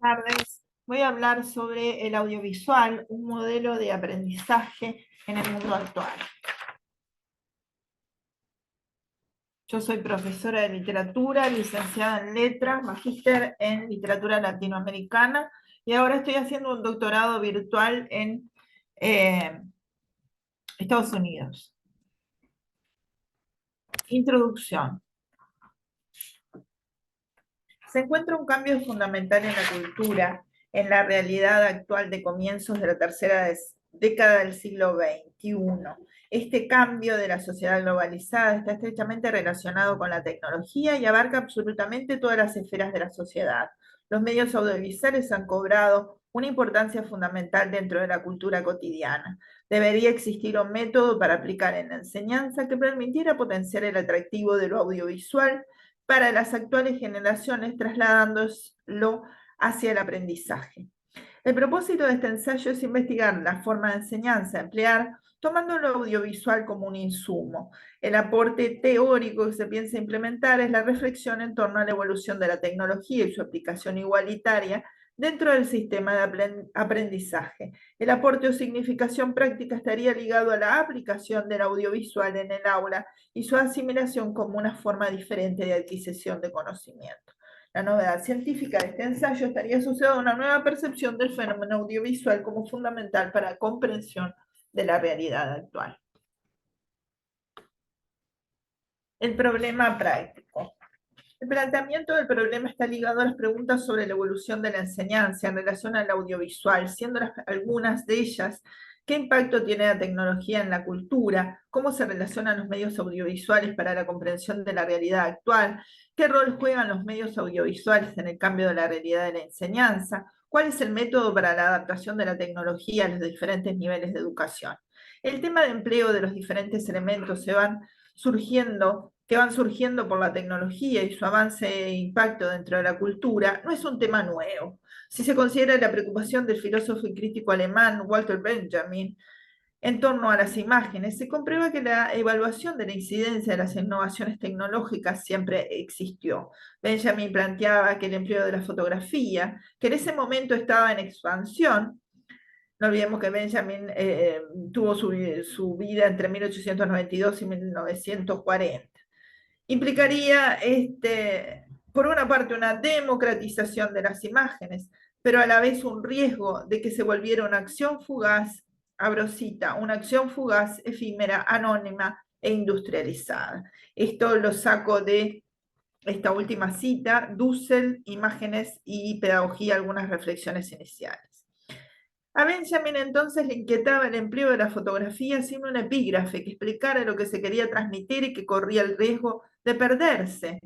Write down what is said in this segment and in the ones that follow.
Tardes. Voy a hablar sobre el audiovisual, un modelo de aprendizaje en el mundo actual. Yo soy profesora de literatura, licenciada en letras, magíster en literatura latinoamericana y ahora estoy haciendo un doctorado virtual en Estados Unidos. Introducción. Se encuentra un cambio fundamental en la cultura, en la realidad actual de comienzos de la tercera década del siglo XXI. Este cambio de la sociedad globalizada está estrechamente relacionado con la tecnología y abarca absolutamente todas las esferas de la sociedad. Los medios audiovisuales han cobrado una importancia fundamental dentro de la cultura cotidiana. Debería existir un método para aplicar en la enseñanza que permitiera potenciar el atractivo de lo audiovisual para las actuales generaciones, trasladándolo hacia el aprendizaje. El propósito de este ensayo es investigar la forma de enseñanza a emplear, tomando lo audiovisual como un insumo. El aporte teórico que se piensa implementar es la reflexión en torno a la evolución de la tecnología y su aplicación igualitaria dentro del sistema de aprendizaje. El aporte o significación práctica estaría ligado a la aplicación del audiovisual en el aula y su asimilación como una forma diferente de adquisición de conocimiento. La novedad científica de este ensayo estaría asociada a una nueva percepción del fenómeno audiovisual como fundamental para la comprensión de la realidad actual. El problema práctico. El planteamiento del problema está ligado a las preguntas sobre la evolución de la enseñanza en relación al audiovisual, siendo algunas de ellas: ¿qué impacto tiene la tecnología en la cultura? ¿Cómo se relacionan los medios audiovisuales para la comprensión de la realidad actual? ¿Qué rol juegan los medios audiovisuales en el cambio de la realidad de la enseñanza? ¿Cuál es el método para la adaptación de la tecnología a los diferentes niveles de educación? El tema de empleo de los diferentes elementos que van surgiendo por la tecnología y su avance e impacto dentro de la cultura, no es un tema nuevo. Si se considera la preocupación del filósofo y crítico alemán Walter Benjamin en torno a las imágenes, se comprueba que la evaluación de la incidencia de las innovaciones tecnológicas siempre existió. Benjamin planteaba que el empleo de la fotografía, que en ese momento estaba en expansión, no olvidemos que Benjamin tuvo su vida entre 1892 y 1940, implicaría, por una parte, una democratización de las imágenes, pero a la vez un riesgo de que se volviera una acción fugaz, abro cita, una acción fugaz, efímera, anónima e industrializada. Esto lo saco de esta última cita: Dussel, Imágenes y Pedagogía, algunas reflexiones iniciales. A Benjamin entonces le inquietaba el empleo de la fotografía sin un epígrafe que explicara lo que se quería transmitir y que corría el riesgo de perderse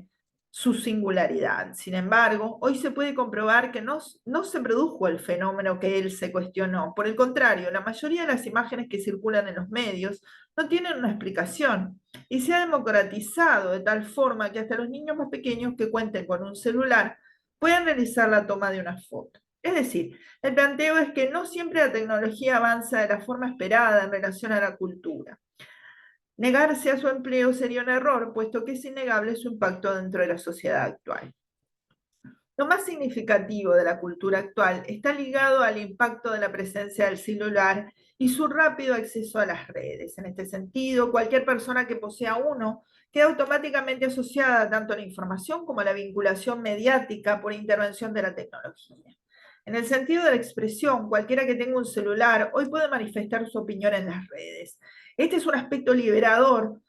su singularidad. Sin embargo, hoy se puede comprobar que no se produjo el fenómeno que él se cuestionó. Por el contrario, la mayoría de las imágenes que circulan en los medios no tienen una explicación y se ha democratizado de tal forma que hasta los niños más pequeños que cuenten con un celular pueden realizar la toma de una foto. Es decir, el planteo es que no siempre la tecnología avanza de la forma esperada en relación a la cultura. Negarse a su empleo sería un error, puesto que es innegable su impacto dentro de la sociedad actual. Lo más significativo de la cultura actual está ligado al impacto de la presencia del celular y su rápido acceso a las redes. En este sentido, cualquier persona que posea uno queda automáticamente asociada tanto a la información como a la vinculación mediática por intervención de la tecnología. En el sentido de la expresión, cualquiera que tenga un celular hoy puede manifestar su opinión en las redes. Este es un aspecto liberador,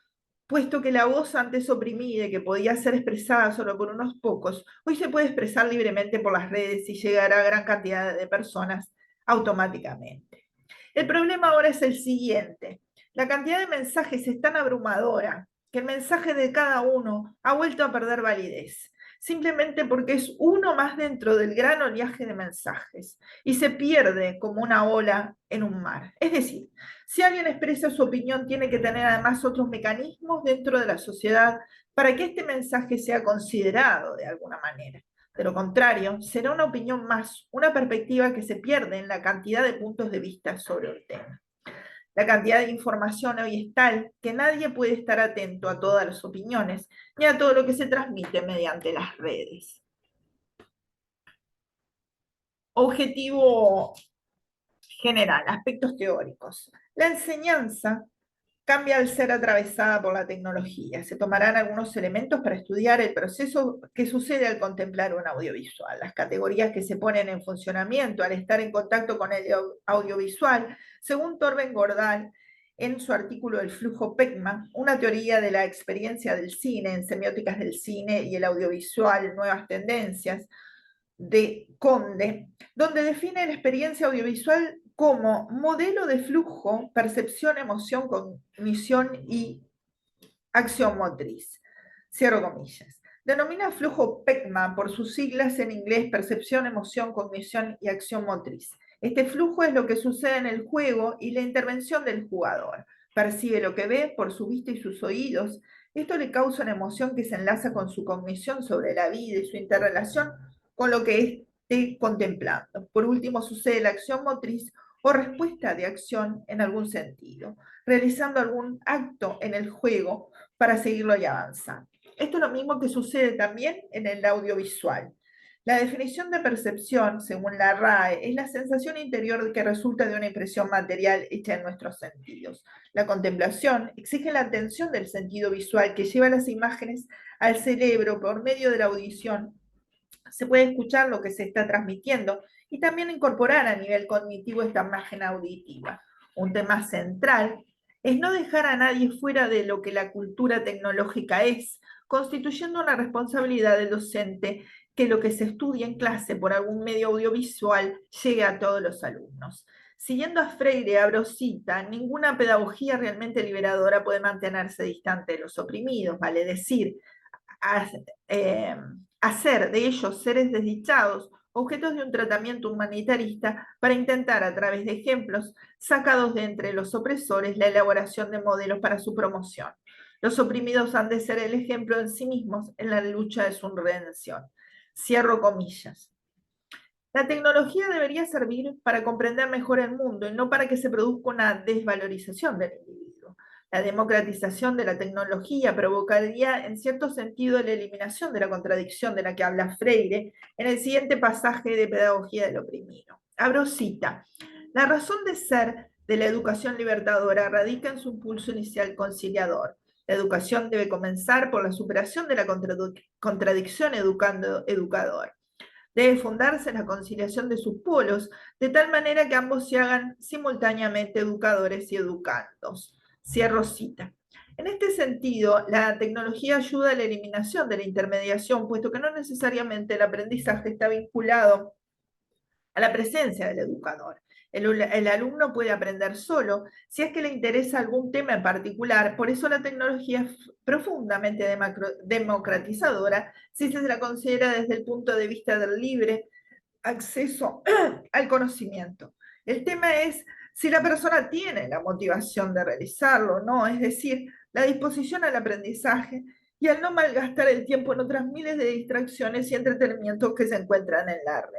puesto que la voz antes oprimida, que podía ser expresada solo por unos pocos, hoy se puede expresar libremente por las redes y llegar a gran cantidad de personas automáticamente. El problema ahora es el siguiente: la cantidad de mensajes es tan abrumadora que el mensaje de cada uno ha vuelto a perder validez, simplemente porque es uno más dentro del gran oleaje de mensajes y se pierde como una ola en un mar. Es decir, si alguien expresa su opinión, tiene que tener además otros mecanismos dentro de la sociedad para que este mensaje sea considerado de alguna manera. De lo contrario, será una opinión más, una perspectiva que se pierde en la cantidad de puntos de vista sobre el tema. La cantidad de información hoy es tal que nadie puede estar atento a todas las opiniones ni a todo lo que se transmite mediante las redes. Objetivo general, aspectos teóricos. La enseñanza cambia al ser atravesada por la tecnología. Se tomarán algunos elementos para estudiar el proceso que sucede al contemplar un audiovisual, las categorías que se ponen en funcionamiento al estar en contacto con el audiovisual, según Torben Gordal, en su artículo El flujo Peckman, una teoría de la experiencia del cine en semióticas del cine y el audiovisual, nuevas tendencias, de Conde, donde define la experiencia audiovisual como modelo de flujo, percepción, emoción, cognición y acción motriz. Cierro comillas. Denomina flujo PECMA por sus siglas en inglés, percepción, emoción, cognición y acción motriz. Este flujo es lo que sucede en el juego y la intervención del jugador. Percibe lo que ve por su vista y sus oídos. Esto le causa una emoción que se enlaza con su cognición sobre la vida y su interrelación con lo que esté contemplando. Por último, sucede la acción motriz o respuesta de acción en algún sentido, realizando algún acto en el juego para seguirlo y avanzar. Esto es lo mismo que sucede también en el audiovisual. La definición de percepción, según la RAE, es la sensación interior que resulta de una impresión material hecha en nuestros sentidos. La contemplación exige la atención del sentido visual que lleva las imágenes al cerebro por medio de la audición. Se puede escuchar lo que se está transmitiendo y también incorporar a nivel cognitivo esta imagen auditiva. Un tema central es no dejar a nadie fuera de lo que la cultura tecnológica es, constituyendo una responsabilidad del docente que lo que se estudia en clase por algún medio audiovisual llegue a todos los alumnos. Siguiendo a Freire, abro cita, ninguna pedagogía realmente liberadora puede mantenerse distante de los oprimidos, vale decir, eh, hacer de ellos seres desdichados, objetos de un tratamiento humanitarista, para intentar a través de ejemplos sacados de entre los opresores la elaboración de modelos para su promoción. Los oprimidos han de ser el ejemplo en sí mismos en la lucha de su redención. Cierro comillas. La tecnología debería servir para comprender mejor el mundo y no para que se produzca una desvalorización del individuo. La democratización de la tecnología provocaría, en cierto sentido, la eliminación de la contradicción de la que habla Freire en el siguiente pasaje de Pedagogía del Oprimido. Abro cita. La razón de ser de la educación libertadora radica en su impulso inicial conciliador. La educación debe comenzar por la superación de la contradicción educando-educador. Debe fundarse en la conciliación de sus polos, de tal manera que ambos se hagan simultáneamente educadores y educandos. Cierro cita. En este sentido, la tecnología ayuda a la eliminación de la intermediación, puesto que no necesariamente el aprendizaje está vinculado a la presencia del educador. El alumno puede aprender solo si es que le interesa algún tema en particular, por eso la tecnología es profundamente democratizadora si se la considera desde el punto de vista del libre acceso al conocimiento. El tema es si la persona tiene la motivación de realizarlo o no, es decir, la disposición al aprendizaje y al no malgastar el tiempo en otras miles de distracciones y entretenimientos que se encuentran en la red.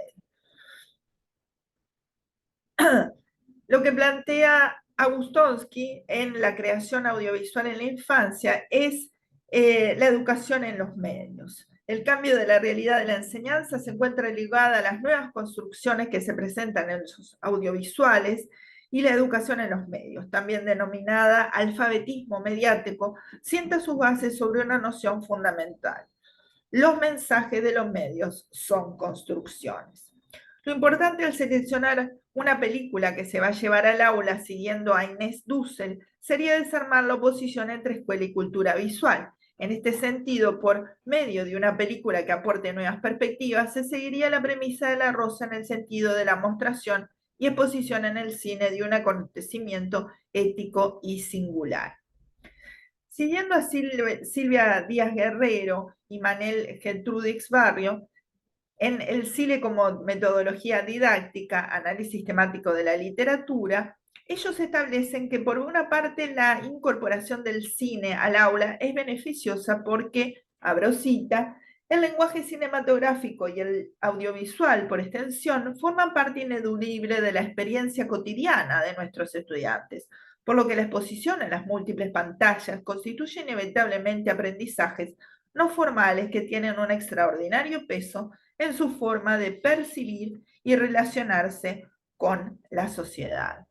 Lo que plantea Agustowski en la creación audiovisual en la infancia es la educación en los medios. El cambio de la realidad de la enseñanza se encuentra ligada a las nuevas construcciones que se presentan en los audiovisuales y la educación en los medios, también denominada alfabetismo mediático, sienta sus bases sobre una noción fundamental. Los mensajes de los medios son construcciones. Lo importante al seleccionar una película que se va a llevar al aula siguiendo a Inés Dussel sería desarmar la oposición entre escuela y cultura visual. En este sentido, por medio de una película que aporte nuevas perspectivas, se seguiría la premisa de La Rosa en el sentido de la mostración y exposición en el cine de un acontecimiento ético y singular. Siguiendo a Silvia Díaz Guerrero y Manel Gertrudis Barrio, en el cine como metodología didáctica, análisis temático de la literatura, ellos establecen que por una parte la incorporación del cine al aula es beneficiosa porque, abro cita, el lenguaje cinematográfico y el audiovisual, por extensión, forman parte ineludible de la experiencia cotidiana de nuestros estudiantes, por lo que la exposición en las múltiples pantallas constituye inevitablemente aprendizajes no formales que tienen un extraordinario peso en su forma de percibir y relacionarse con la sociedad.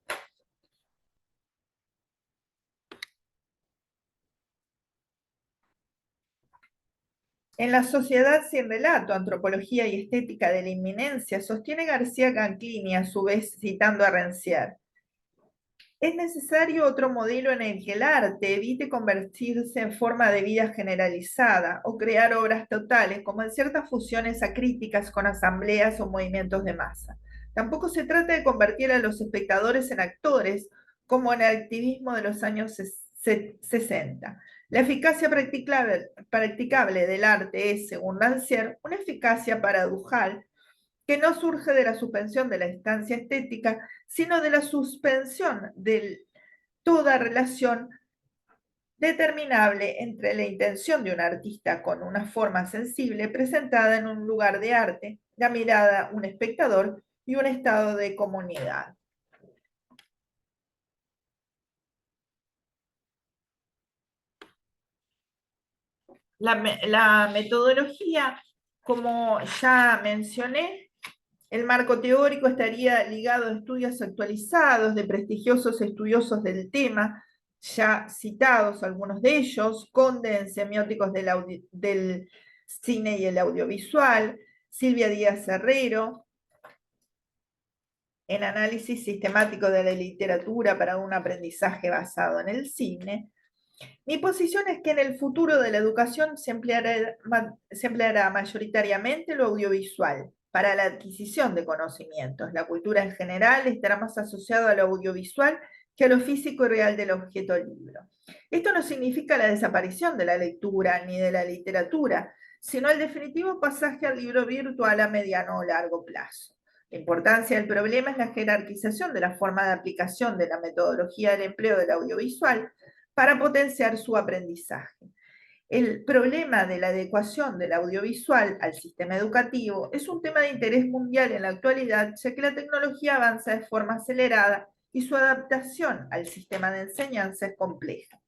En La sociedad sin relato, antropología y estética de la inminencia, sostiene García Canclini, a su vez citando a Rancière: es necesario otro modelo en el que el arte evite convertirse en forma de vida generalizada o crear obras totales, como en ciertas fusiones acríticas con asambleas o movimientos de masa. Tampoco se trata de convertir a los espectadores en actores, como en el activismo de los años 60. La eficacia practicable del arte es, según Rancière, una eficacia paradojal que no surge de la suspensión de la instancia estética, sino de la suspensión de toda relación determinable entre la intención de un artista con una forma sensible presentada en un lugar de arte, la mirada de un espectador y un estado de comunidad. La metodología, como ya mencioné, el marco teórico estaría ligado a estudios actualizados de prestigiosos estudiosos del tema, ya citados algunos de ellos: Conde en semióticos del cine y el audiovisual, Silvia Díaz Herrero en análisis sistemático de la literatura para un aprendizaje basado en el cine. Mi posición es que en el futuro de la educación se empleará mayoritariamente lo audiovisual para la adquisición de conocimientos. La cultura en general estará más asociada a lo audiovisual que a lo físico y real del objeto libro. Esto no significa la desaparición de la lectura ni de la literatura, sino el definitivo pasaje al libro virtual a mediano o largo plazo. La importancia del problema es la jerarquización de la forma de aplicación de la metodología del empleo del audiovisual para potenciar su aprendizaje. El problema de la adecuación del audiovisual al sistema educativo es un tema de interés mundial en la actualidad, ya que la tecnología avanza de forma acelerada y su adaptación al sistema de enseñanza es compleja.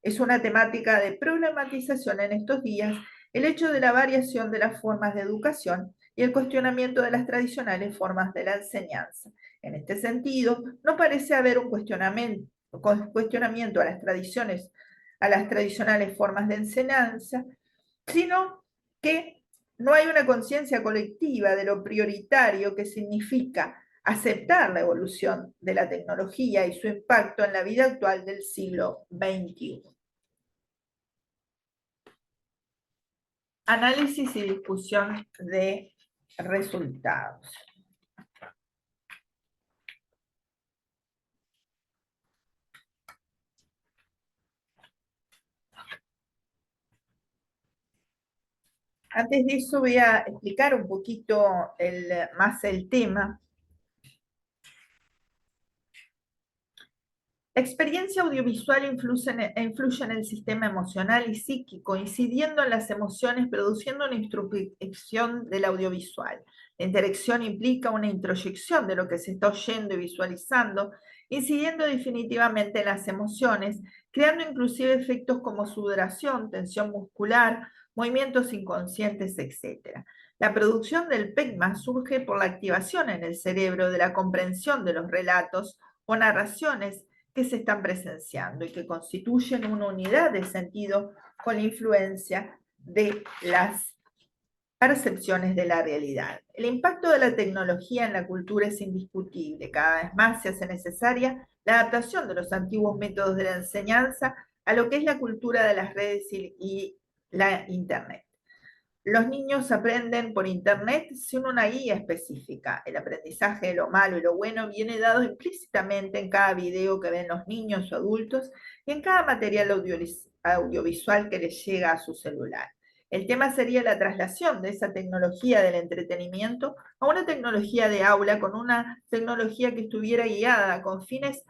Es una temática de problematización en estos días el hecho de la variación de las formas de educación y el cuestionamiento de las tradicionales formas de la enseñanza. En este sentido, no parece haber un cuestionamiento a las tradicionales formas de enseñanza, sino que no hay una conciencia colectiva de lo prioritario que significa aceptar la evolución de la tecnología y su impacto en la vida actual del siglo XXI. Análisis y discusión de resultados. Antes de eso voy a explicar un poquito más el tema. La experiencia audiovisual influye en el sistema emocional y psíquico, incidiendo en las emociones, produciendo una introspección del audiovisual. La interacción implica una introyección de lo que se está oyendo y visualizando, incidiendo definitivamente en las emociones, creando inclusive efectos como sudoración, tensión muscular, movimientos inconscientes, etc. La producción del PEGMA surge por la activación en el cerebro de la comprensión de los relatos o narraciones que se están presenciando y que constituyen una unidad de sentido con la influencia de las percepciones de la realidad. El impacto de la tecnología en la cultura es indiscutible. Cada vez más se hace necesaria la adaptación de los antiguos métodos de la enseñanza a lo que es la cultura de las redes y la Internet. Los niños aprenden por Internet sin una guía específica. El aprendizaje de lo malo y lo bueno viene dado implícitamente en cada video que ven los niños o adultos y en cada material audiovisual que les llega a su celular. El tema sería la traslación de esa tecnología del entretenimiento a una tecnología de aula, con una tecnología que estuviera guiada con fines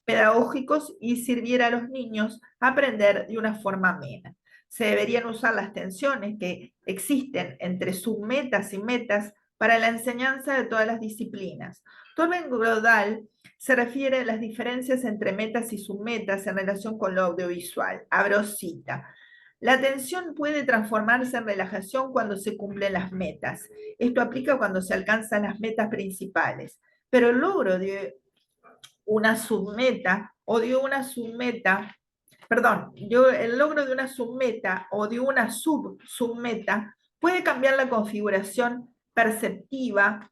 pedagógicos y sirviera a los niños a aprender de una forma amena. Se deberían usar las tensiones que existen entre submetas y metas para la enseñanza de todas las disciplinas. Torben Grodal se refiere a las diferencias entre metas y submetas en relación con lo audiovisual. Abro cita: La tensión puede transformarse en relajación cuando se cumplen las metas. Esto aplica cuando se alcanzan las metas principales, pero el logro de una submeta o de una submeta, perdón, el logro de una submeta o de una subsubmeta puede cambiar la configuración perceptiva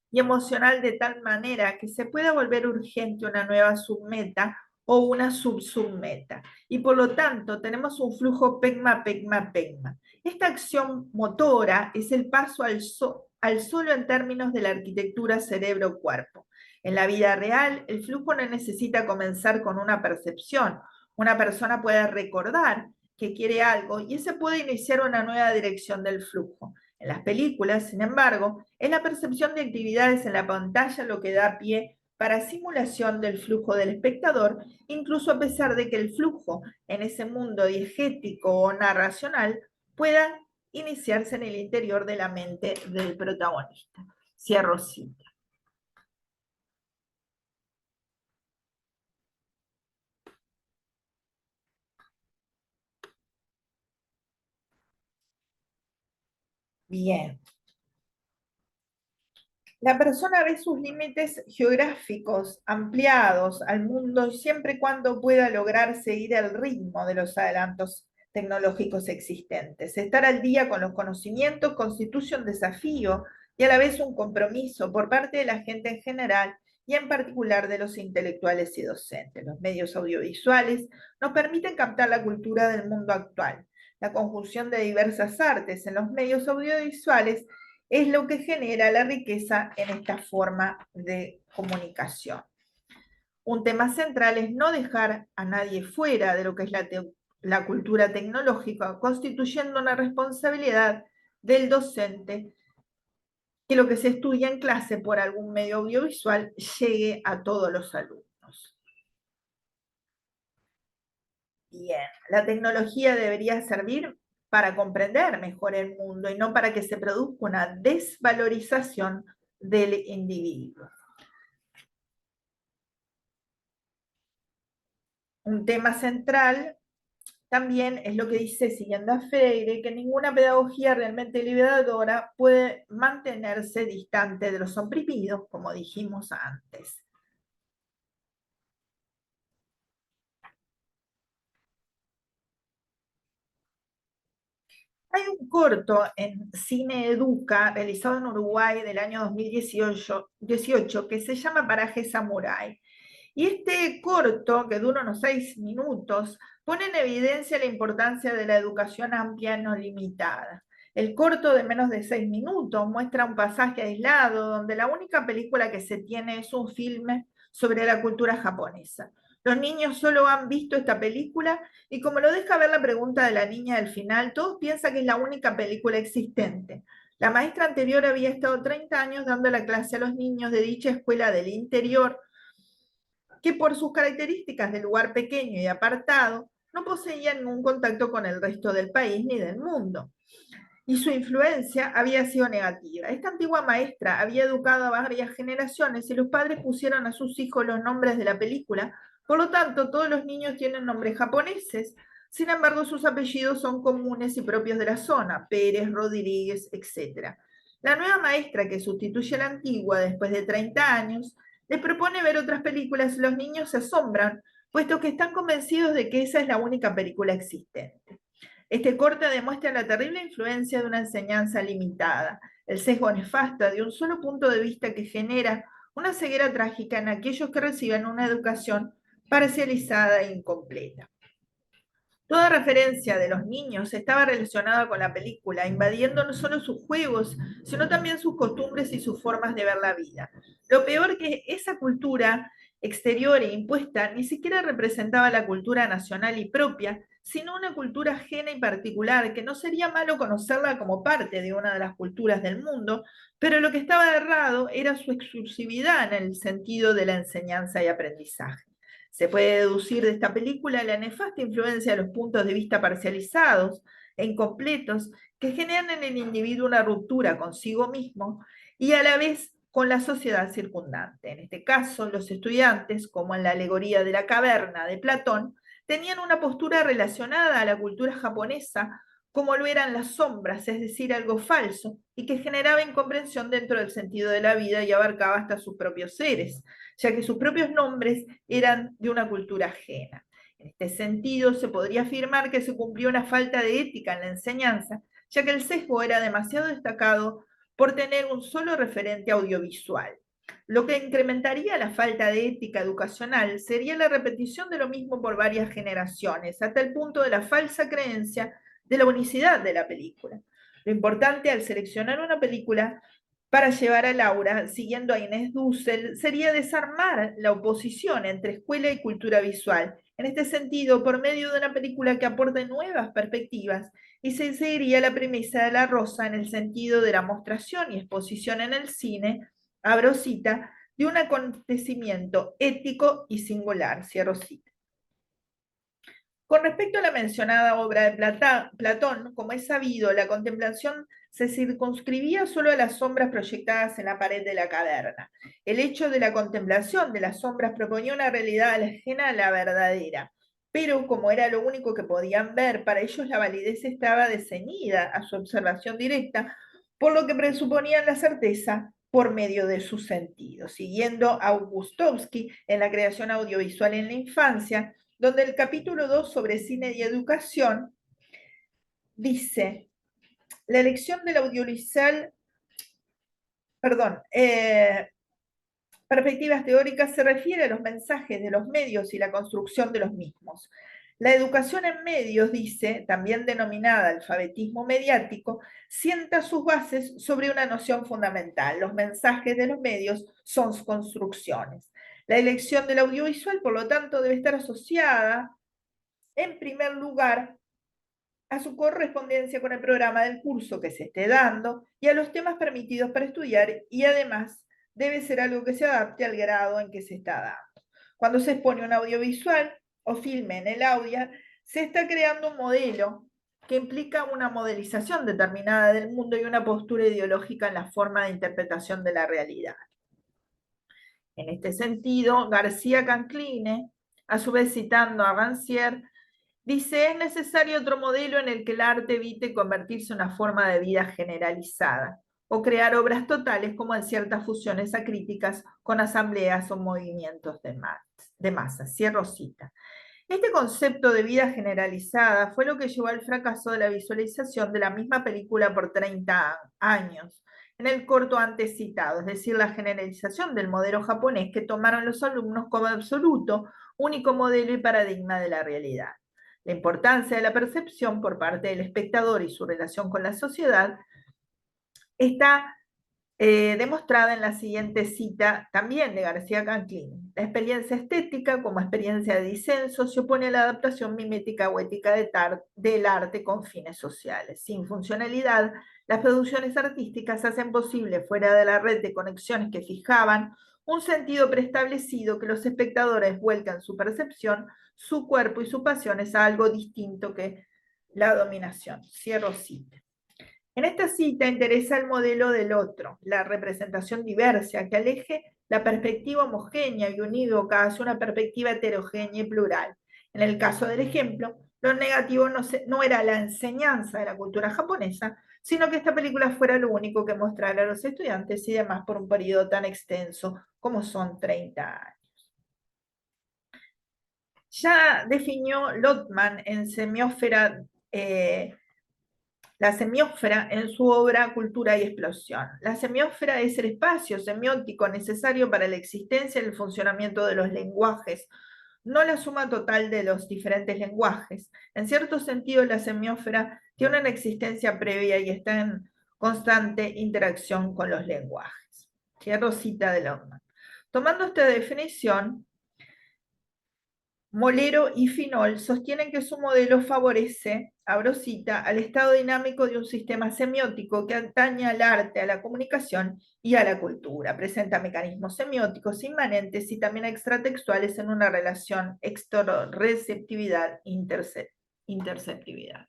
y emocional de tal manera que se pueda volver urgente una nueva submeta o una subsubmeta. Y por lo tanto tenemos un flujo pegma-pegma-pegma. Esta acción motora es el paso al solo en términos de la arquitectura cerebro-cuerpo. En la vida real, el flujo no necesita comenzar con una percepción. Una persona puede recordar que quiere algo y ese puede iniciar una nueva dirección del flujo. En las películas, sin embargo, es la percepción de actividades en la pantalla lo que da pie para simulación del flujo del espectador, incluso a pesar de que el flujo en ese mundo diegético o narracional pueda iniciarse en el interior de la mente del protagonista. Cierro cita. Bien. La persona ve sus límites geográficos ampliados al mundo siempre y cuando pueda lograr seguir el ritmo de los adelantos tecnológicos existentes. Estar al día con los conocimientos constituye un desafío y a la vez un compromiso por parte de la gente en general y en particular de los intelectuales y docentes. Los medios audiovisuales nos permiten captar la cultura del mundo actual. La conjunción de diversas artes en los medios audiovisuales es lo que genera la riqueza en esta forma de comunicación. Un tema central es no dejar a nadie fuera de lo que es la cultura tecnológica, constituyendo una responsabilidad del docente que lo que se estudia en clase por algún medio audiovisual llegue a todos los alumnos. Bien, la tecnología debería servir para comprender mejor el mundo y no para que se produzca una desvalorización del individuo. Un tema central también es lo que dice, siguiendo a Freire, que ninguna pedagogía realmente liberadora puede mantenerse distante de los oprimidos, como dijimos antes. Hay un corto en Cine Educa, realizado en Uruguay del año 2018, que se llama Paraje Samurai. Y este corto, que dura unos 6 minutos, pone en evidencia la importancia de la educación amplia no limitada. El corto de menos de 6 minutos muestra un pasaje aislado donde la única película que se tiene es un filme sobre la cultura japonesa. Los niños solo han visto esta película y como lo deja ver la pregunta de la niña al final, todos piensan que es la única película existente. La maestra anterior había estado 30 años dando la clase a los niños de dicha escuela del interior, que por sus características de lugar pequeño y apartado, no poseía ningún contacto con el resto del país ni del mundo. Y su influencia había sido negativa. Esta antigua maestra había educado a varias generaciones y los padres pusieron a sus hijos los nombres de la película. Por lo tanto, todos los niños tienen nombres japoneses. Sin embargo, sus apellidos son comunes y propios de la zona: Pérez, Rodríguez, etc. La nueva maestra, que sustituye a la antigua después de 30 años, les propone ver otras películas y los niños se asombran, puesto que están convencidos de que esa es la única película existente. Este corte demuestra la terrible influencia de una enseñanza limitada, el sesgo nefasto de un solo punto de vista que genera una ceguera trágica en aquellos que reciben una educación parcializada e incompleta. Toda referencia de los niños estaba relacionada con la película, invadiendo no solo sus juegos, sino también sus costumbres y sus formas de ver la vida. Lo peor que esa cultura exterior e impuesta ni siquiera representaba la cultura nacional y propia, sino una cultura ajena y particular, que no sería malo conocerla como parte de una de las culturas del mundo, pero lo que estaba errado era su exclusividad en el sentido de la enseñanza y aprendizaje. Se puede deducir de esta película la nefasta influencia de los puntos de vista parcializados e incompletos que generan en el individuo una ruptura consigo mismo y a la vez con la sociedad circundante. En este caso, los estudiantes, como en la alegoría de la caverna de Platón, tenían una postura relacionada a la cultura japonesa, como lo eran las sombras, es decir, algo falso, y que generaba incomprensión dentro del sentido de la vida y abarcaba hasta sus propios seres, ya que sus propios nombres eran de una cultura ajena. En este sentido, se podría afirmar que se cumplió una falta de ética en la enseñanza, ya que el sesgo era demasiado destacado por tener un solo referente audiovisual. Lo que incrementaría la falta de ética educacional sería la repetición de lo mismo por varias generaciones, hasta el punto de la falsa creencia de la unicidad de la película. Lo importante al seleccionar una película para llevar a Laura, siguiendo a Inés Dussel, sería desarmar la oposición entre escuela y cultura visual. En este sentido, por medio de una película que aporte nuevas perspectivas, y se seguiría la premisa de La Rosa en el sentido de la mostración y exposición en el cine, abro cita, de un acontecimiento ético y singular, cierro cita. Con respecto a la mencionada obra de Platón, como es sabido, la contemplación se circunscribía solo a las sombras proyectadas en la pared de la caverna. El hecho de la contemplación de las sombras proponía una realidad ajena a la verdadera, pero como era lo único que podían ver, para ellos la validez estaba ceñida a su observación directa, por lo que presuponían la certeza por medio de sus sentidos. Siguiendo a Augustovsky en la creación audiovisual en la infancia, donde el capítulo 2 sobre cine y educación dice, la elección del audiovisual, perdón, perspectivas teóricas se refiere a los mensajes de los medios y la construcción de los mismos. La educación en medios, dice, también denominada alfabetismo mediático, sienta sus bases sobre una noción fundamental. Los mensajes de los medios son construcciones. La elección del audiovisual, por lo tanto, debe estar asociada en primer lugar, a su correspondencia con el programa del curso que se esté dando y a los temas permitidos para estudiar, y además debe ser algo que se adapte al grado en que se está dando. Cuando se expone un audiovisual o filme en el audio, se está creando un modelo que implica una modelización determinada del mundo y una postura ideológica en la forma de interpretación de la realidad. En este sentido, García Cancline, a su vez citando a Rancière, dice, es necesario otro modelo en el que el arte evite convertirse en una forma de vida generalizada o crear obras totales como en ciertas fusiones acríticas con asambleas o movimientos de masa. Cierro cita. Este concepto de vida generalizada fue lo que llevó al fracaso de la visualización de la misma película por 30 años, en el corto antes citado, es decir, la generalización del modelo japonés que tomaron los alumnos como absoluto, único modelo y paradigma de la realidad. La importancia de la percepción por parte del espectador y su relación con la sociedad está demostrada en la siguiente cita también de García Canclini. La experiencia estética como experiencia de disenso se opone a la adaptación mimética o ética del arte con fines sociales. Sin funcionalidad, las producciones artísticas hacen posible, fuera de la red de conexiones que fijaban, un sentido preestablecido que los espectadores vuelcan su percepción, su cuerpo y su pasiones a algo distinto que la dominación. Cierro cita. En esta cita interesa el modelo del otro, la representación diversa, que aleje la perspectiva homogénea y unívoca hacia una perspectiva heterogénea y plural. En el caso del ejemplo, lo negativo no era la enseñanza de la cultura japonesa, sino que esta película fuera lo único que mostrara a los estudiantes y demás por un periodo tan extenso como son 30 años. Ya definió Lotman en Semiósfera la semiósfera en su obra Cultura y Explosión. La semiósfera es el espacio semiótico necesario para la existencia y el funcionamiento de los lenguajes, no la suma total de los diferentes lenguajes. En cierto sentido, la semiósfera tiene una existencia previa y está en constante interacción con los lenguajes. Cierro cita de Lotman. Tomando esta definición, Molero y Finol sostienen que su modelo favorece, abro cita, al estado dinámico de un sistema semiótico que atañe al arte, a la comunicación y a la cultura. Presenta mecanismos semióticos inmanentes y también extratextuales en una relación extoro-receptividad-interceptividad.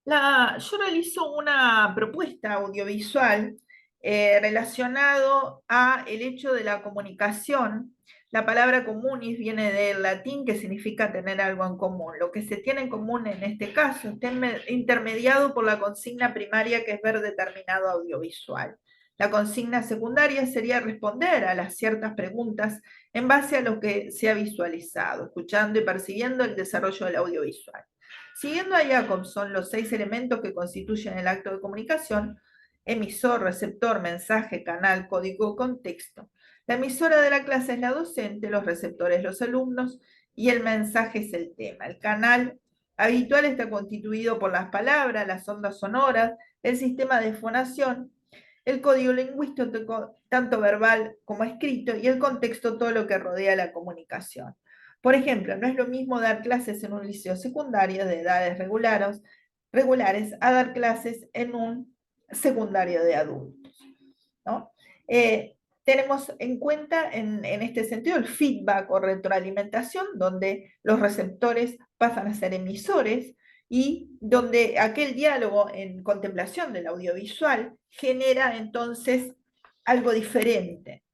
Yo realizo una propuesta audiovisual relacionado a el hecho de la comunicación La palabra communis viene del latín que significa tener algo en común. Lo que se tiene en común en este caso está intermediado por la consigna primaria que es ver determinado audiovisual. La consigna secundaria sería responder a las ciertas preguntas en base a lo que se ha visualizado, escuchando y percibiendo el desarrollo del audiovisual. Siguiendo a Jacobson, los 6 elementos que constituyen el acto de comunicación: emisor, receptor, mensaje, canal, código, contexto. La emisora de la clase es la docente, los receptores los alumnos y el mensaje es el tema. El canal habitual está constituido por las palabras, las ondas sonoras, el sistema de fonación, el código lingüístico, tanto verbal como escrito, y el contexto, todo lo que rodea la comunicación. Por ejemplo, no es lo mismo dar clases en un liceo secundario de edades regulares a dar clases en un secundario de adultos, ¿no? Tenemos en cuenta en este sentido el feedback o retroalimentación, donde los receptores pasan a ser emisores y donde aquel diálogo en contemplación del audiovisual genera entonces algo diferente.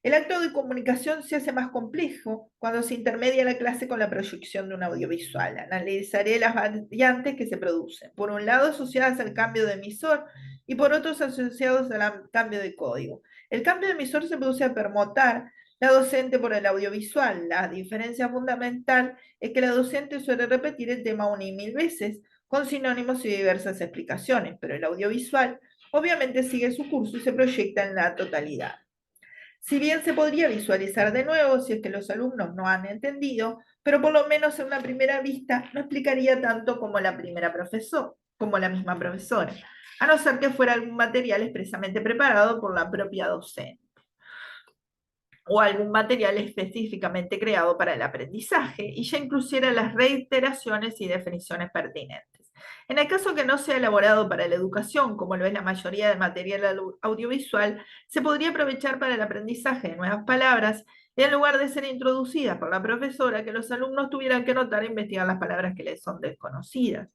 El acto de comunicación se hace más complejo cuando se intermedia la clase con la proyección de un audiovisual. Analizaré las variantes que se producen. Por un lado, asociadas al cambio de emisor y por otros asociados al cambio de código. El cambio de emisor se produce al permutar la docente por el audiovisual. La diferencia fundamental es que la docente suele repetir el tema una y mil veces, con sinónimos y diversas explicaciones, pero el audiovisual obviamente sigue su curso y se proyecta en la totalidad. Si bien se podría visualizar de nuevo si es que los alumnos no han entendido, pero por lo menos en una primera vista no explicaría tanto como como la misma profesora, a no ser que fuera algún material expresamente preparado por la propia docente o algún material específicamente creado para el aprendizaje y ya inclusiera las reiteraciones y definiciones pertinentes. En el caso que no sea elaborado para la educación, como lo es la mayoría del material audiovisual, se podría aprovechar para el aprendizaje de nuevas palabras y en lugar de ser introducidas por la profesora, que los alumnos tuvieran que notar e investigar las palabras que les son desconocidas.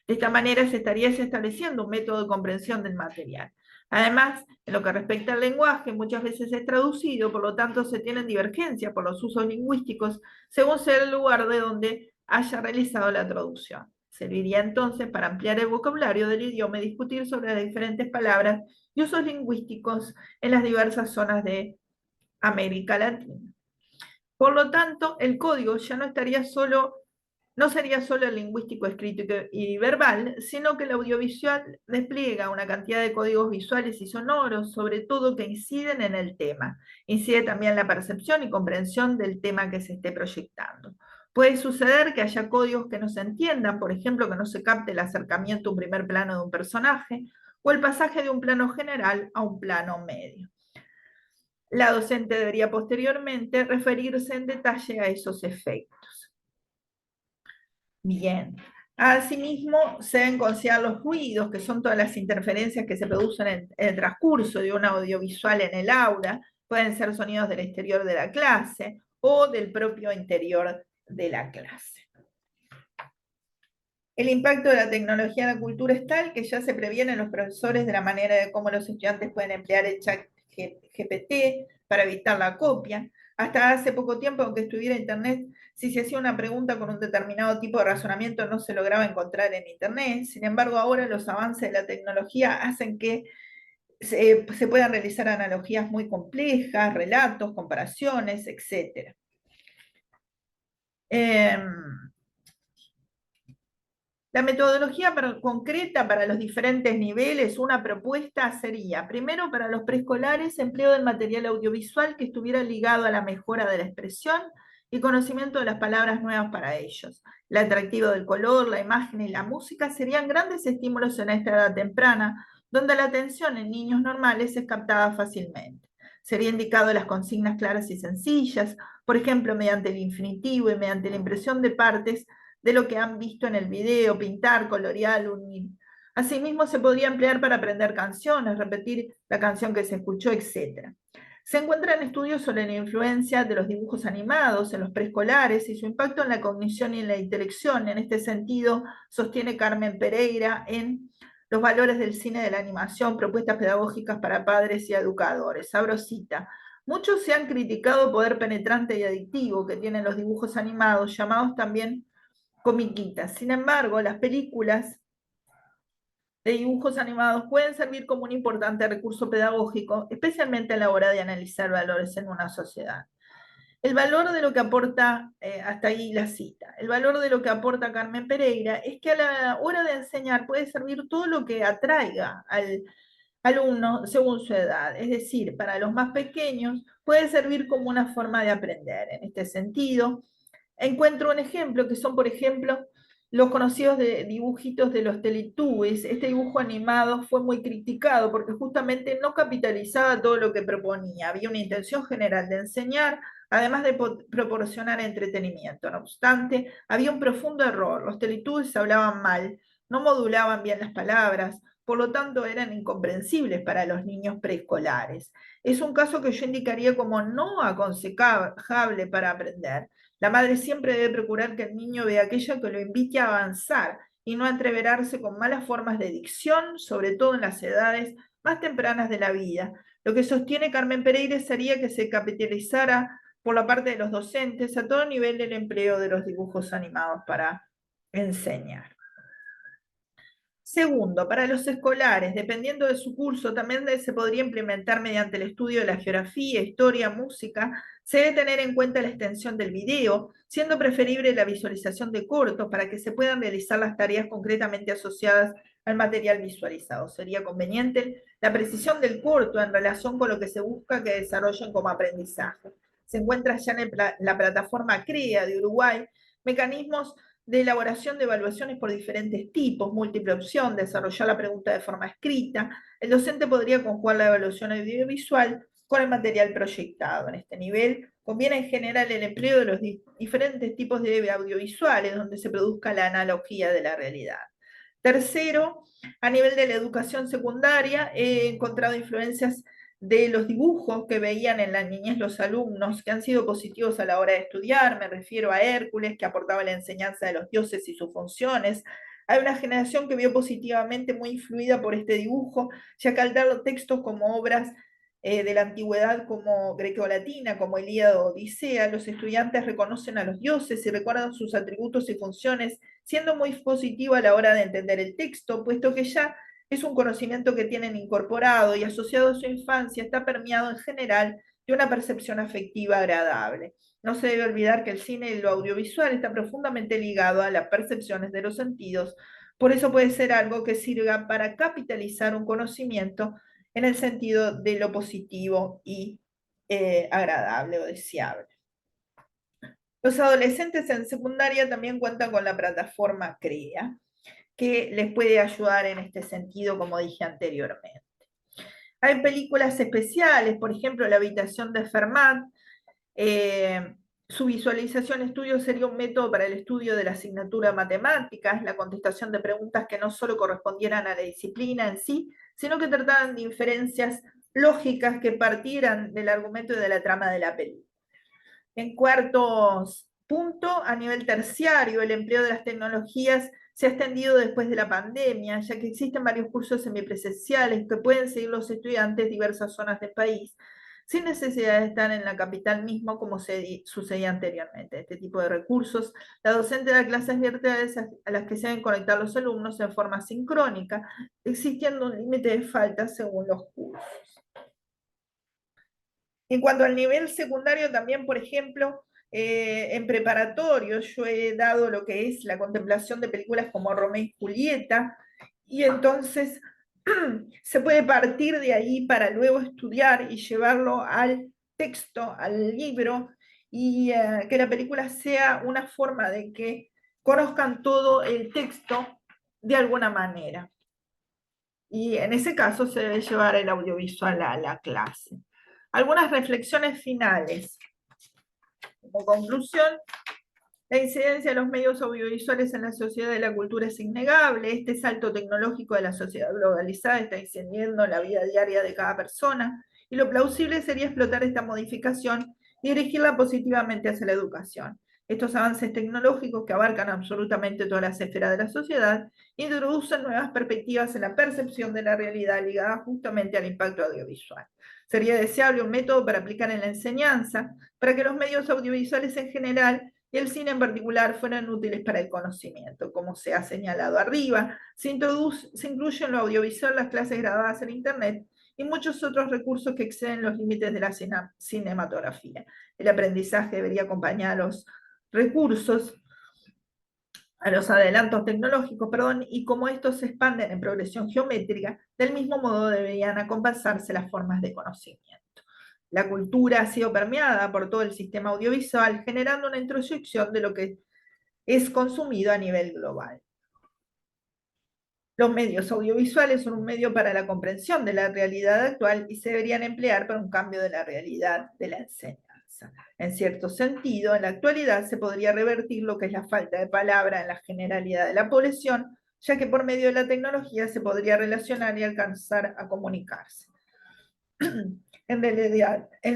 De esta manera se estaría estableciendo un método de comprensión del material. Además, en lo que respecta al lenguaje, muchas veces es traducido, por lo tanto se tienen divergencias por los usos lingüísticos según sea el lugar de donde haya realizado la traducción. Serviría entonces para ampliar el vocabulario del idioma y discutir sobre las diferentes palabras y usos lingüísticos en las diversas zonas de América Latina. Por lo tanto, el código ya no sería solo el lingüístico escrito y verbal, sino que el audiovisual despliega una cantidad de códigos visuales y sonoros, sobre todo que inciden en el tema. Incide también la percepción y comprensión del tema que se esté proyectando. Puede suceder que haya códigos que no se entiendan, por ejemplo, que no se capte el acercamiento a un primer plano de un personaje o el pasaje de un plano general a un plano medio. La docente debería posteriormente referirse en detalle a esos efectos. Bien. Asimismo, se deben considerar los ruidos, que son todas las interferencias que se producen en el transcurso de un audiovisual en el aula. Pueden ser sonidos del exterior de la clase o del propio interior de la clase. El impacto de la tecnología en la cultura es tal que ya se previenen los profesores de la manera de cómo los estudiantes pueden emplear el chat GPT para evitar la copia. Hasta hace poco tiempo, aunque estuviera Internet, si se hacía una pregunta con un determinado tipo de razonamiento no se lograba encontrar en Internet. Sin embargo, ahora los avances de la tecnología hacen que se puedan realizar analogías muy complejas, relatos, comparaciones, etc. La metodología concreta para los diferentes niveles, una propuesta sería, primero para los preescolares, empleo del material audiovisual que estuviera ligado a la mejora de la expresión y conocimiento de las palabras nuevas para ellos. El atractivo del color, la imagen y la música serían grandes estímulos en esta edad temprana, donde la atención en niños normales es captada fácilmente. Sería indicado las consignas claras y sencillas, por ejemplo, mediante el infinitivo y mediante la impresión de partes de lo que han visto en el video, pintar, colorear, unir. Asimismo, se podría emplear para aprender canciones, repetir la canción que se escuchó, etc. Se encuentran estudios sobre la influencia de los dibujos animados en los preescolares y su impacto en la cognición y en la intelección. En este sentido, sostiene Carmen Pereira en Los valores del cine de la animación, propuestas pedagógicas para padres y educadores. Abro cita. Muchos se han criticado el poder penetrante y adictivo que tienen los dibujos animados, llamados también comiquitas. Sin embargo, las películas de dibujos animados pueden servir como un importante recurso pedagógico, especialmente a la hora de analizar valores en una sociedad. El valor de lo que aporta, hasta ahí la cita, el valor de lo que aporta Carmen Pereira es que a la hora de enseñar puede servir todo lo que atraiga al alumno según su edad. Es decir, para los más pequeños puede servir como una forma de aprender. En este sentido, encuentro un ejemplo que son, por ejemplo, los conocidos dibujitos de los Teletubbies. Este dibujo animado fue muy criticado porque justamente no capitalizaba todo lo que proponía. Había una intención general de enseñar, además de proporcionar entretenimiento. No obstante, había un profundo error. Los Teletubbies hablaban mal, no modulaban bien las palabras, por lo tanto eran incomprensibles para los niños preescolares. Es un caso que yo indicaría como no aconsejable para aprender. La madre siempre debe procurar que el niño vea aquello que lo invite a avanzar y no a entreverarse con malas formas de dicción, sobre todo en las edades más tempranas de la vida. Lo que sostiene Carmen Pereira sería que se capitalizara por la parte de los docentes a todo nivel el empleo de los dibujos animados para enseñar. Segundo, para los escolares, dependiendo de su curso, también se podría implementar mediante el estudio de la geografía, historia, música. Se debe tener en cuenta la extensión del video, siendo preferible la visualización de cortos para que se puedan realizar las tareas concretamente asociadas al material visualizado. Sería conveniente la precisión del corto en relación con lo que se busca que desarrollen como aprendizaje. Se encuentra ya en la plataforma CREA de Uruguay mecanismos de elaboración de evaluaciones por diferentes tipos, múltiple opción, desarrollar la pregunta de forma escrita. El docente podría conjugar la evaluación audiovisual con el material proyectado. En este nivel conviene en general el empleo de los diferentes tipos de audiovisuales donde se produzca la analogía de la realidad. Tercero, a nivel de la educación secundaria, he encontrado influencias de los dibujos que veían en la niñez los alumnos, que han sido positivos a la hora de estudiar. Me refiero a Hércules, que aportaba la enseñanza de los dioses y sus funciones. Hay una generación que vio positivamente muy influida por este dibujo, ya que al dar textos como obras de la antigüedad como greco-latina, como Ilíada o Odisea, los estudiantes reconocen a los dioses y recuerdan sus atributos y funciones, siendo muy positivo a la hora de entender el texto, puesto que ya es un conocimiento que tienen incorporado y asociado a su infancia, está permeado en general de una percepción afectiva agradable. No se debe olvidar que el cine y lo audiovisual está profundamente ligado a las percepciones de los sentidos, por eso puede ser algo que sirva para capitalizar un conocimiento en el sentido de lo positivo y agradable o deseable. Los adolescentes en secundaria también cuentan con la plataforma CREA, que les puede ayudar en este sentido, como dije anteriormente. Hay películas especiales, por ejemplo, La habitación de Fermat. Su visualización estudio sería un método para el estudio de la asignatura de matemáticas, la contestación de preguntas que no solo correspondieran a la disciplina en sí, sino que trataran de inferencias lógicas que partieran del argumento y de la trama de la película. En cuarto punto, a nivel terciario, el empleo de las tecnologías se ha extendido después de la pandemia, ya que existen varios cursos semipresenciales que pueden seguir los estudiantes de diversas zonas del país, sin necesidad de estar en la capital mismo como sucedía anteriormente. Este tipo de recursos, la docente da clases virtuales a las que se deben conectar los alumnos en forma sincrónica, existiendo un límite de faltas según los cursos. En cuanto al nivel secundario, también, por ejemplo, en preparatorio, yo he dado lo que es la contemplación de películas como Romeo y Julieta, y entonces se puede partir de ahí para luego estudiar y llevarlo al texto, al libro, y que la película sea una forma de que conozcan todo el texto de alguna manera. Y en ese caso se debe llevar el audiovisual a la clase. Algunas reflexiones finales. Como conclusión, la incidencia de los medios audiovisuales en la sociedad de la cultura es innegable. Este salto tecnológico de la sociedad globalizada está incidiendo en la vida diaria de cada persona, y lo plausible sería explotar esta modificación y dirigirla positivamente hacia la educación. Estos avances tecnológicos, que abarcan absolutamente todas las esferas de la sociedad, introducen nuevas perspectivas en la percepción de la realidad ligada justamente al impacto audiovisual. Sería deseable un método para aplicar en la enseñanza, para que los medios audiovisuales en general y el cine en particular fueran útiles para el conocimiento. Como se ha señalado arriba, se incluye en lo audiovisual las clases grabadas en Internet y muchos otros recursos que exceden los límites de la cinematografía. El aprendizaje debería acompañar a los recursos, a los adelantos tecnológicos, perdón, y como estos se expanden en progresión geométrica, del mismo modo deberían acompasarse las formas de conocimiento. La cultura ha sido permeada por todo el sistema audiovisual, generando una introyección de lo que es consumido a nivel global. Los medios audiovisuales son un medio para la comprensión de la realidad actual y se deberían emplear para un cambio de la realidad de la enseñanza. En cierto sentido, en la actualidad se podría revertir lo que es la falta de palabra en la generalidad de la población, ya que por medio de la tecnología se podría relacionar y alcanzar a comunicarse. En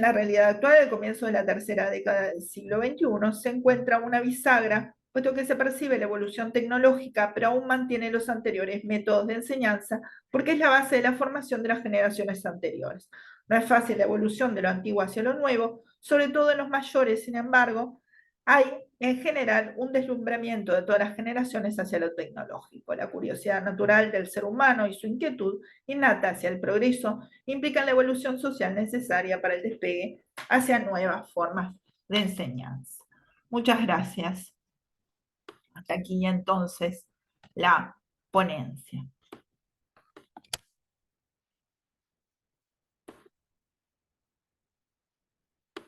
la realidad actual, al comienzo de la tercera década del siglo XXI, se encuentra una bisagra, puesto que se percibe la evolución tecnológica, pero aún mantiene los anteriores métodos de enseñanza, porque es la base de la formación de las generaciones anteriores. No es fácil la evolución de lo antiguo hacia lo nuevo, sobre todo en los mayores, sin embargo, hay en general un deslumbramiento de todas las generaciones hacia lo tecnológico. La curiosidad natural del ser humano y su inquietud innata hacia el progreso implican la evolución social necesaria para el despegue hacia nuevas formas de enseñanza. Muchas gracias. Hasta aquí entonces la ponencia.